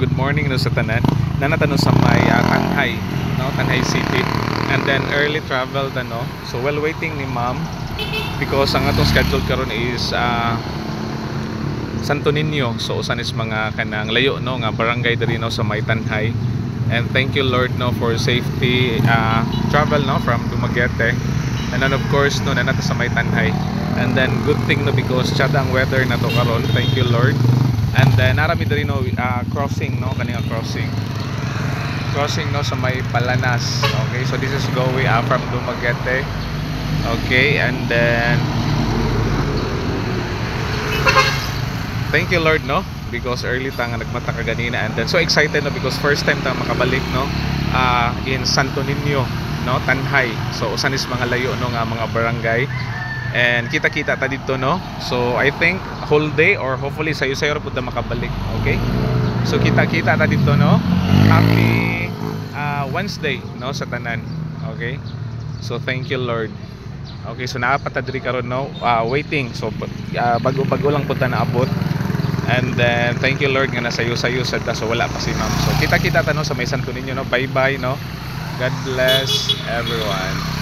good morning no sa tanan. Nanatano sa may Tanhay, no, Tanhay City. And then early travel ta no. So while waiting ni ma'am because ang atong schedule karon is Santo Niño. So usan is mga kanang layo no nga barangay diri no sa may Tanhay. And thank you Lord no for safety travel no from Dumaguete. And then of course no nanata sa may Tanhay. And then good thing no because chad ang weather na to karon. Thank you Lord. And then narami diri no crossing no kaninga crossing no sa may Palanas. Okay, so this is going from Dumaguete. Okay, and then thank you Lord no because early ta nga nagmata ka ganina, and then so excited no because first time ta makabalik no in Santo Niño no Tanhay. So usan is mga layo no nga mga barangay. And kita-kita ta dito no. So I think whole day or hopefully sayo-sayo ra pud ta makabalik. Okay? So kita-kita ta dito no. Happy Wednesday no sa tanan. Okay? So thank you Lord. Okay, so naapat ta diri karon no. Waiting. So bago lang pud ta naabot. And then thank you Lord nga nasayo-sayo sad ta, so wala pa si ma'am. So kita-kita ta no sa may Santo Niño no. Bye-bye no. God bless everyone.